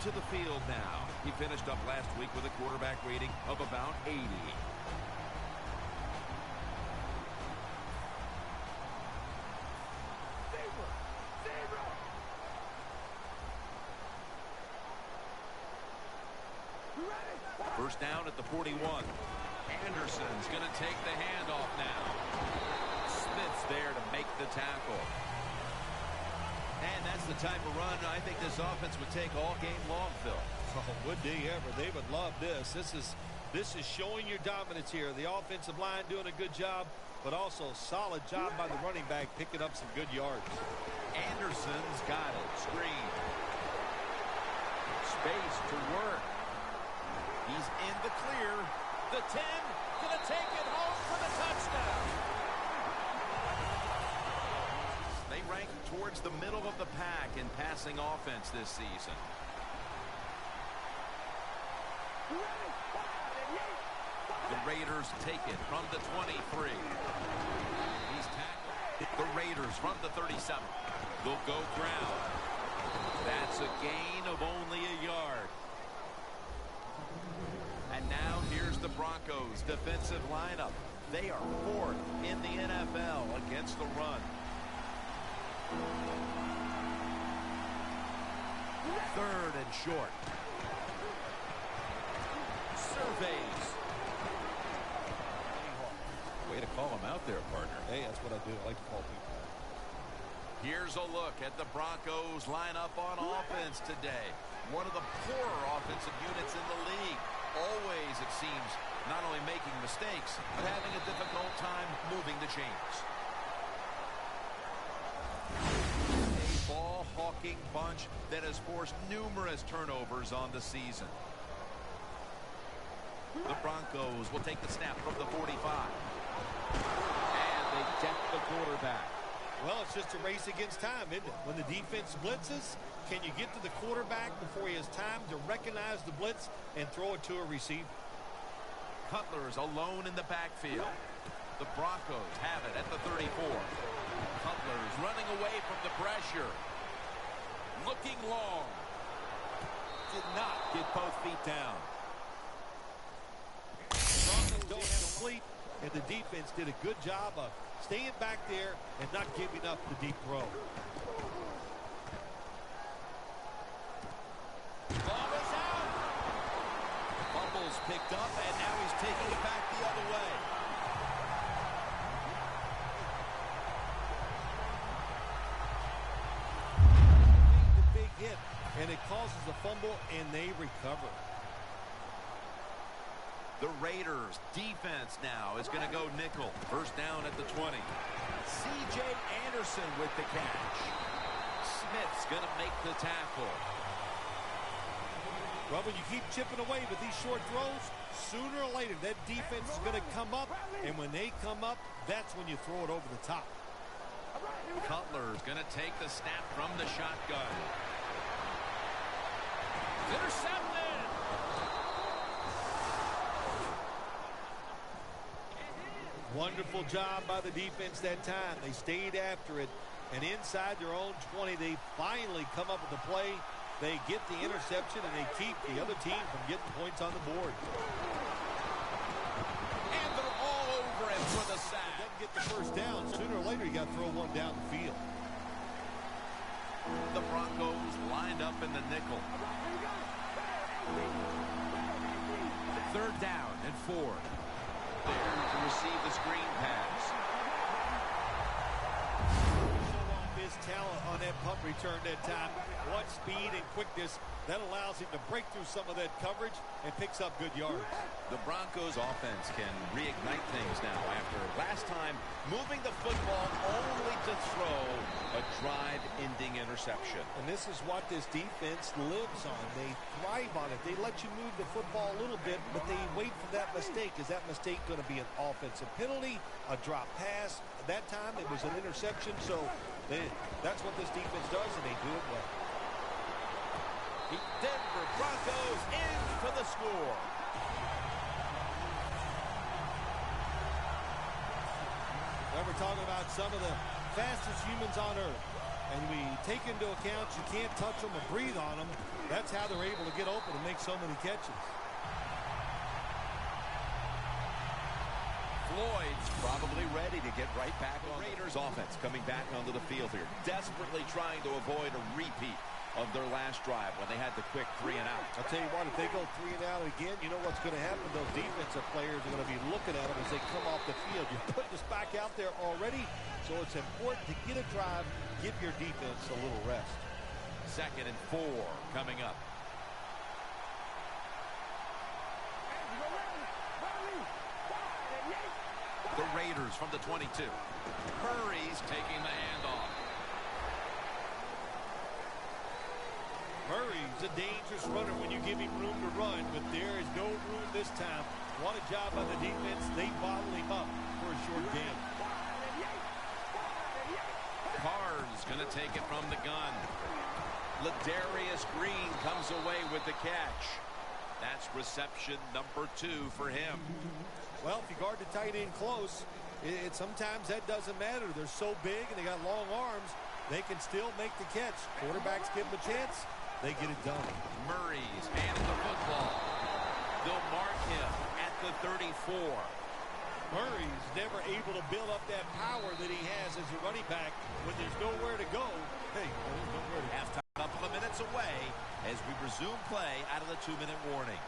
onto the field now. He finished up last week with a quarterback rating of about 80. First down at the 41. Anderson's going to take the handoff now. Smith's there to make the tackle. And that's the type of run I think this offense would take all game long, Phil. Oh, would they ever? They would love this. This is showing your dominance here. The offensive line doing a good job, but also solid job by the running back picking up some good yards. Anderson's got it. Screen. Space to work. He's in the clear. The 10, going to take it home for the touchdown. They rank towards the middle of the pack in passing offense this season. The Raiders take it from the 23. He's tackled. The Raiders from the 37. They'll go ground. That's a gain of only a yard. And now here's the Broncos defensive lineup. They are 4th in the NFL against the run. 3rd and short. Surveys. Way to call him out there, partner. Hey, that's what I do. I like to call people. Here's a look at the Broncos lineup on offense today. One of the poorer offensive units in the league. Always, it seems, not only making mistakes, but having a difficult time moving the chains. A ball-hawking bunch that has forced numerous turnovers on the season. The Broncos will take the snap from the 45. And they deck the quarterback. Well, it's just a race against time, isn't it? When the defense blitzes, can you get to the quarterback before he has time to recognize the blitz and throw it to a receiver? Cutler's alone in the backfield. The Broncos have it at the 34. Cutler's running away from the pressure. Looking long. Did not get both feet down. Broncos don't complete, and the defense did a good job of staying back there and not giving up the deep throw. Ball is out. Fumbles picked up, and now he's taking it back the other way. The big hit, and it causes a fumble, and they recover. The Raiders defense now is going to go nickel. First down at the 20. C.J. Anderson with the catch. Smith's going to make the tackle. Well, when you keep chipping away with these short throws, sooner or later that defense is going to come up, and when they come up, that's when you throw it over the top. Cutler's going to take the snap from the shotgun. Intercepted! Wonderful job by the defense that time. They stayed after it, and inside their own 20, they finally come up with the play. They get the interception, and they keep the other team from getting points on the board. And they're all over him for the sack. Doesn't get the first down. Sooner or later, you got to throw one down the field. The Broncos lined up in the nickel. 3rd down and 4. There to receive the screen pass. Show off his talent on that punt return that time. What speed and quickness that allows him to break through some of that coverage and picks up good yards. The Broncos offense can reignite things now after last time moving the football only to throw a drive-ending interception. And this is what this defense lives on. They thrive on it. They let you move the football a little bit, but they wait for that mistake. Is that mistake going to be an offensive penalty, a drop pass? That time it was an interception, so that's what this defense does, and they do it well. The Denver Broncos in for the score. Now we're talking about some of the fastest humans on earth. And we take into account you can't touch them or breathe on them. That's how they're able to get open and make so many catches. Floyd's probably ready to get right back on. Raiders offense coming back onto the field here, desperately trying to avoid a repeat of their last drive when they had the quick 3 and out. I'll tell you what, if they go 3 and out again, you know what's going to happen. Those defensive players are going to be looking at them as they come off the field. You put this back out there already, so it's important to get a drive, give your defense a little rest. 2nd and 4 coming up. The Raiders from the 22. Murray's taking the handoff. Murray's a dangerous runner when you give him room to run, but there is no room this time. What a job by the defense. They bottle him up for a short game. Carr's going to take it from the gun. Ladarius Green comes away with the catch. That's reception number 2 for him. Well, if you guard the tight end close, sometimes that doesn't matter. They're so big and they got long arms, they can still make the catch. Quarterbacks give them a chance, they get it done. Murray's handed the football. They'll mark him at the 34. Murray's never able to build up that power that he has as a running back when there's nowhere to go. Hey, there's nowhere to go. Halftime, a couple of minutes away as we resume play out of the 2-minute warning.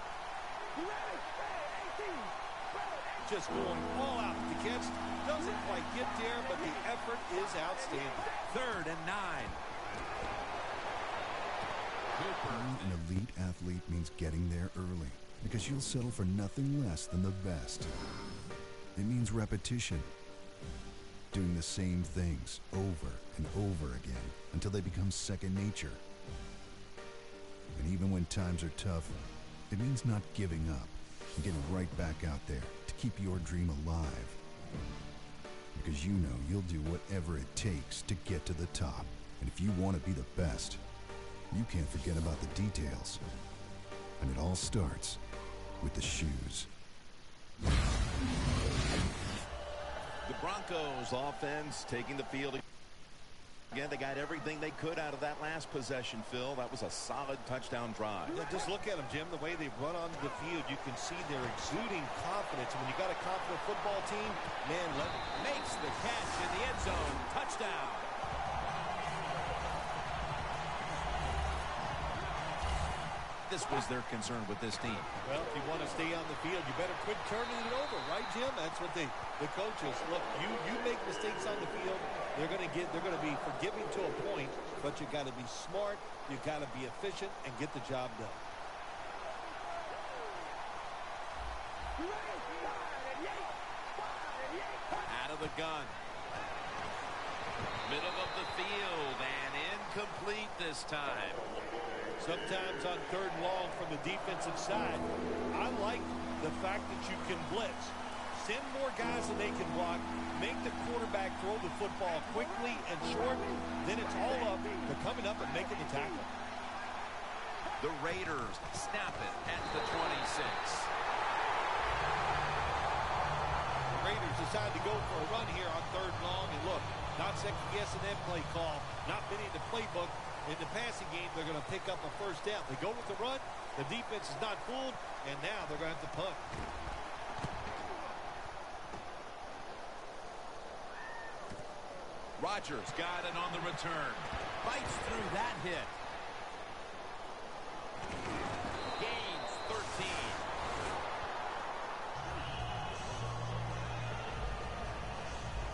Just going all out with the catch. Doesn't quite get there, but the effort is outstanding. 3rd and 9. Being an elite athlete means getting there early, because you'll settle for nothing less than the best. It means repetition, doing the same things over and over again until they become second nature. And even when times are tough, it means not giving up and getting right back out there to keep your dream alive. Because you know you'll do whatever it takes to get to the top. And if you want to be the best, you can't forget about the details. And it all starts with the shoes. The Broncos offense taking the field again. They got everything they could out of that last possession, Phil. That was a solid touchdown drive. Yeah, just look at them, Jim. The way they run onto the field, you can see they're exuding confidence. And when you got a confident football team, man, Makes the catch in the end zone. Touchdown. This was their concern with this team. Well, if you want to stay on the field, you better quit turning it over, right, Jim? That's what the coaches look. You make mistakes on the field, they're going to be forgiving to a point, but you got to be smart, you got to be efficient, and get the job done. Out of the gun. Middle of the field and incomplete this time. Sometimes on 3rd and long from the defensive side, I like the fact that you can blitz. Send more guys than they can block. Make the quarterback throw the football quickly and short. Then it's all up to coming up and making the tackle. The Raiders snap it at the 26. The Raiders decide to go for a run here on 3rd and long. And look, not second-guessing that play call. Not been in the playbook. In the passing game, they're going to pick up a 1st down. They go with the run. The defense is not fooled. And now they're going to have to punt. Rodgers got it on the return. Bites through that hit. Gains 13.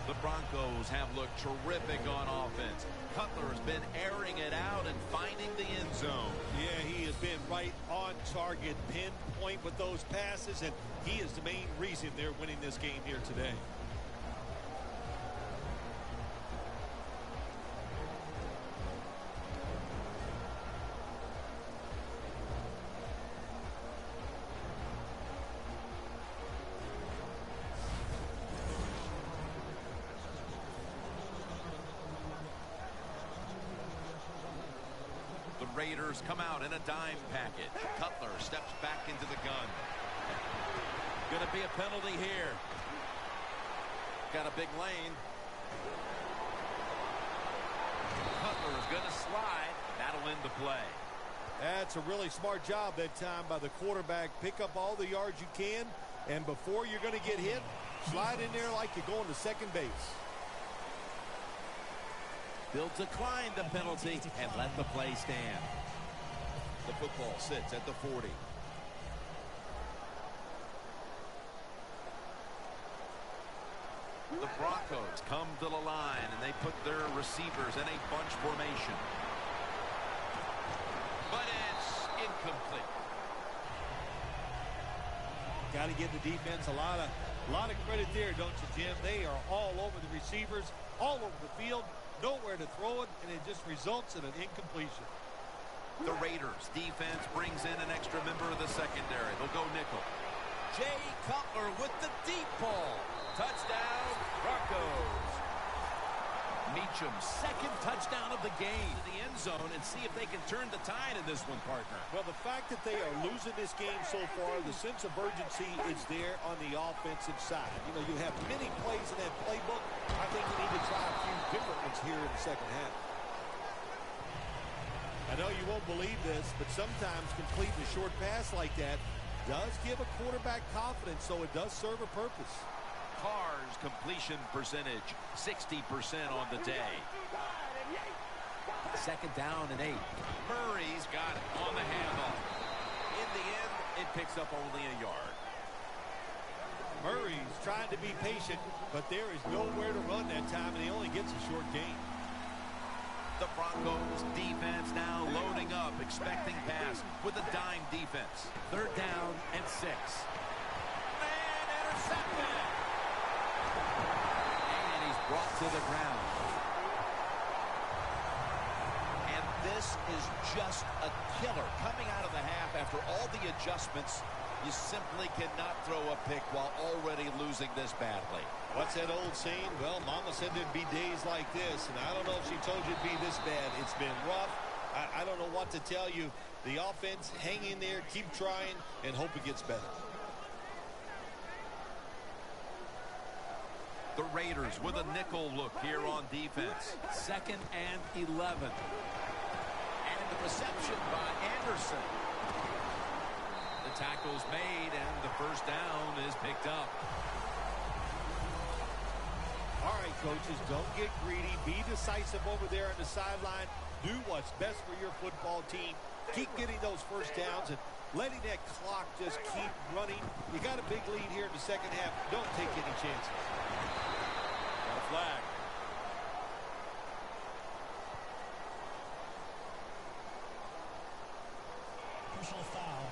The Broncos have looked terrific on offense. Cutler's been airing it out and finding the end zone. Yeah, he has been right on target, pinpoint with those passes, and he is the main reason they're winning this game here today. Raiders come out in a dime package. Cutler steps back into the gun. Going to be a penalty here. Got a big lane. Cutler is going to slide. That'll end the play. That's a really smart job that time by the quarterback. Pick up all the yards you can, and before you're going to get hit, slide in there like you're going to second base. They'll decline the penalty and let the play stand. The football sits at the 40. The Broncos come to the line, and they put their receivers in a bunch formation. But it's incomplete. Got to give the defense a lot of credit there, don't you, Jim? They are all over the receivers, all over the field, nowhere to throw it, and it just results in an incompletion. The Raiders defense brings in an extra member of the secondary. They'll go nickel. Jay Cutler with the deep ball. Touchdown, Broncos. Meacham's second touchdown of the game to the end zone, and see if they can turn the tide in this one, partner. Well, the fact that they are losing this game so far, the sense of urgency is there on the offensive side. You know, you have many plays in that playbook. I think you need to try a few different ones here in the second half. I know you won't believe this, but sometimes completing a short pass like that does give a quarterback confidence, so it does serve a purpose. Carr's completion percentage, 60% on the day. Second down and 8. Murray's got it on the handoff. In the end, it picks up only a yard. Murray's trying to be patient, but there is nowhere to run that time, and he only gets a short gain. The Broncos defense now loading up, expecting pass with a dime defense. Third down and 6. And intercepted. And he's brought to the ground. And this is just a killer coming out of the half after all the adjustments. You simply cannot throw a pick while already losing this badly. What's that old saying? Well, Mama said there'd be days like this, and I don't know if she told you it'd be this bad. It's been rough. I don't know what to tell you. The offense, hang in there, keep trying, and hope it gets better. The Raiders with a nickel look here on defense. Second and 11. And the reception by Anderson. The tackle's made, and the first down is picked up. All right, coaches, don't get greedy. Be decisive over there on the sideline. Do what's best for your football team. Keep getting those first downs and letting that clock just keep running. You got a big lead here in the second half. Don't take any chances. Got a flag. Personal foul.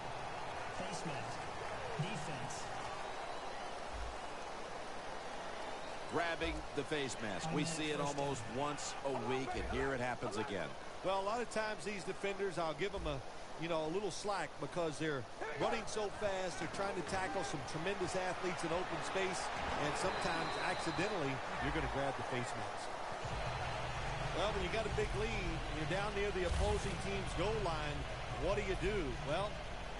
Face mask. Defense. Grabbing the face mask. We see it almost once a week, and here it happens again. Well, a lot of times these defenders, I'll give them a little slack because they're running so fast. They're trying to tackle some tremendous athletes in open space, and sometimes accidentally you're going to grab the face mask. Well, when you got a big lead, and you're down near the opposing team's goal line, what do? Well,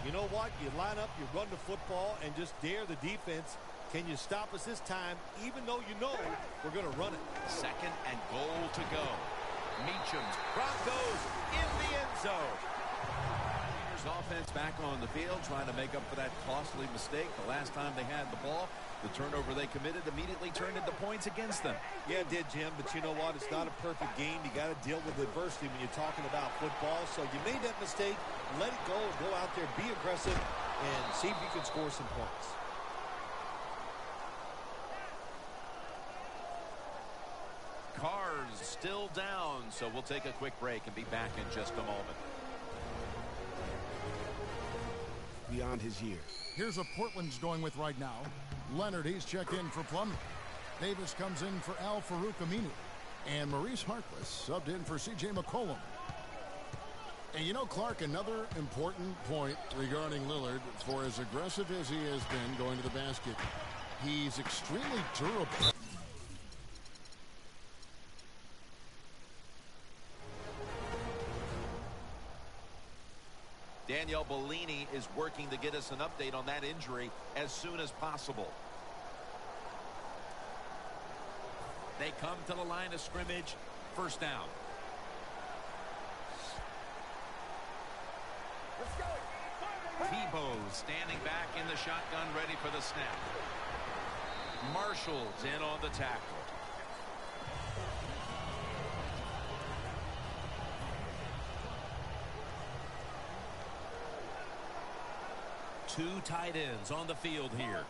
you know what? You line up, you run the football, and just dare the defense. Can you stop us this time, even though you know we're going to run it? Second and goal to go. Meacham's Broncos in the end zone. Raiders offense back on the field, trying to make up for that costly mistake. The last time they had the ball, the turnover they committed immediately turned into points against them. Yeah, it did, Jim, but you know what? It's not a perfect game. You got to deal with adversity when you're talking about football. So you made that mistake, let it go, go out there, be aggressive, and see if you can score some points. Carr's still down, so we'll take a quick break and be back in just a moment. Beyond his years. Here's what Portland's going with right now. Leonard, he's checked in for Plumlee. Davis comes in for Al Farouk Aminu. And Maurice Harkless subbed in for C.J. McCollum. And you know, Clark, another important point regarding Lillard, for as aggressive as he has been going to the basket, he's extremely durable. Danielle Bellini is working to get us an update on that injury as soon as possible. They come to the line of scrimmage. First down. pose, standing back in the shotgun, ready for the snap. Marshall's in on the tackle. Two tight ends on the field here.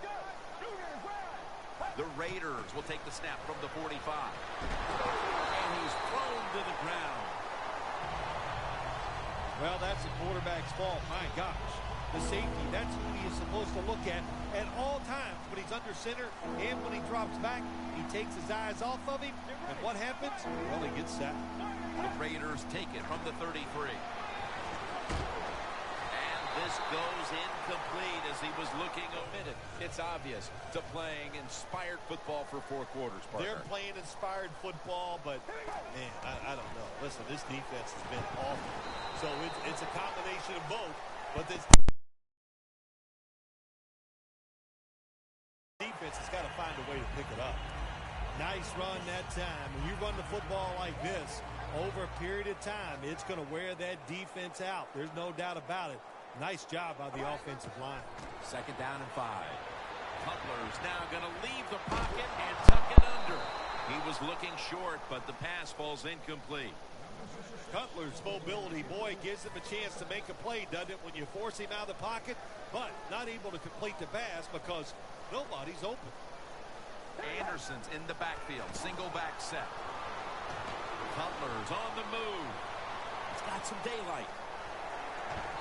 The Raiders will take the snap from the 45. And he's thrown to the ground. Well, that's the quarterback's fault. My gosh. The safety, that's who he is supposed to look at all times when he's under center and when he drops back. He takes his eyes off of him, and what happens? Well, he gets sacked. The Raiders take it from the 33. And this goes incomplete as he was looking omitted. It's obvious to playing inspired football for 4 quarters, partner. They're playing inspired football, but, man, I don't know. Listen, this defense has been awful. So it's a combination of both, but this defense has got to find a way to pick it up. Nice run that time. When you run the football like this over a period of time, it's going to wear that defense out. There's no doubt about it. Nice job by the offensive line. 2nd down and 5. Cutler's now going to leave the pocket and tuck it under. He was looking short, but the pass falls incomplete. Cutler's mobility, boy, gives him a chance to make a play, doesn't it, when you force him out of the pocket, but not able to complete the pass because nobody's open. Anderson's in the backfield, single back set. Cutler's on the move. He's got some daylight.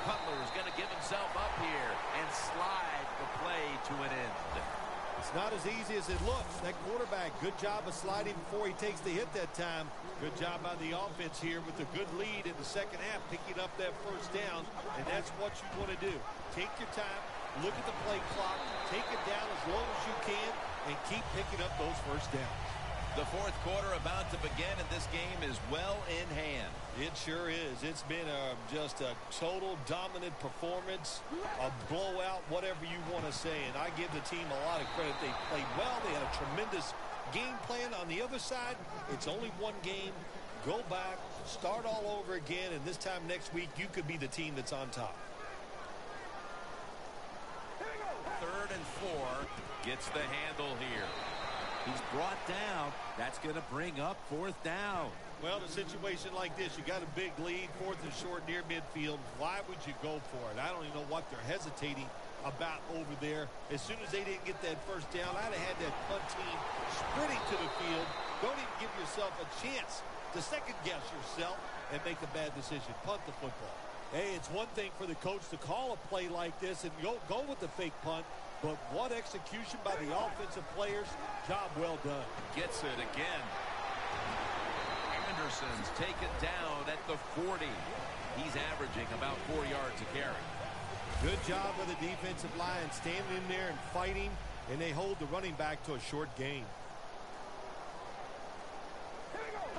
Cutler's going to give himself up here and slide the play to an end. It's not as easy as it looks. That quarterback, good job of sliding before he takes the hit that time. Good job by the offense here with a good lead in the second half, picking up that first down, and that's what you want to do. Take your time, look at the play clock, take it down as low as you can, and keep picking up those first downs. The 4th quarter about to begin, and this game is well in hand. It sure is. It's been just a total dominant performance, a blowout, whatever you want to say. And I give the team a lot of credit. They played well. They had a tremendous game plan. On the other side, it's only one game. Go back, start all over again, and this time next week, you could be the team that's on top. 3rd and 4. Gets the handle here. He's brought down. That's going to bring up 4th down. Well, in a situation like this, you got a big lead, 4th and short near midfield. Why would you go for it? I don't even know what they're hesitating about over there. As soon as they didn't get that first down, I'd have had that punt team sprinting to the field. Don't even give yourself a chance to second-guess yourself and make a bad decision. Punt the football. Hey, it's one thing for the coach to call a play like this and go with the fake punt. But what execution by the offensive players. Job well done. Gets it again. Anderson's taken down at the 40. He's averaging about 4 yards a carry. Good job of the defensive line standing in there and fighting, and they hold the running back to a short gain.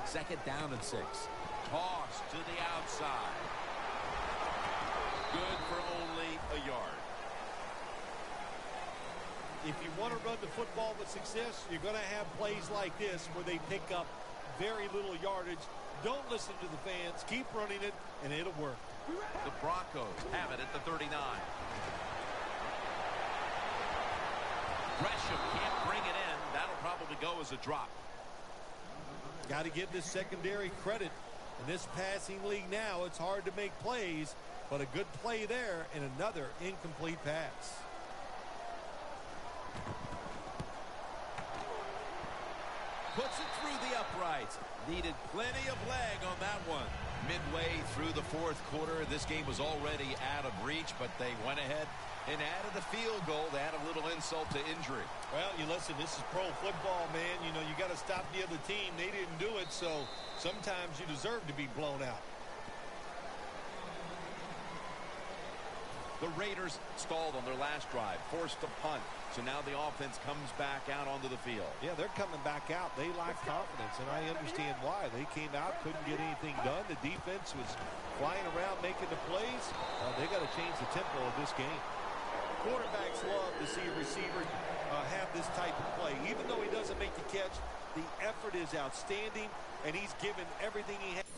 2nd down and 6. Toss to the outside. Good for only a yard. If you want to run the football with success, you're going to have plays like this where they pick up very little yardage. Don't listen to the fans. Keep running it, and it'll work. The Broncos have it at the 39. Gresham can't bring it in. That'll probably go as a drop. Got to give this secondary credit. In this passing league now, it's hard to make plays, but a good play there and another incomplete pass. Puts it through the uprights. Needed plenty of leg on that one. Midway through the 4th quarter, this game was already out of reach, but they went ahead and added a field goal to add a little insult to injury. Well, you listen, this is pro football, man. You know, you got to stop the other team. They didn't do it, so sometimes you deserve to be blown out. The Raiders stalled on their last drive, forced a punt. So now the offense comes back out onto the field. Yeah, they're coming back out. They lack confidence, and I understand why. They came out, couldn't get anything done. The defense was flying around making the plays. They got to change the tempo of this game. Quarterbacks love to see a receiver have this type of play. Even though he doesn't make the catch, the effort is outstanding, and he's given everything he has.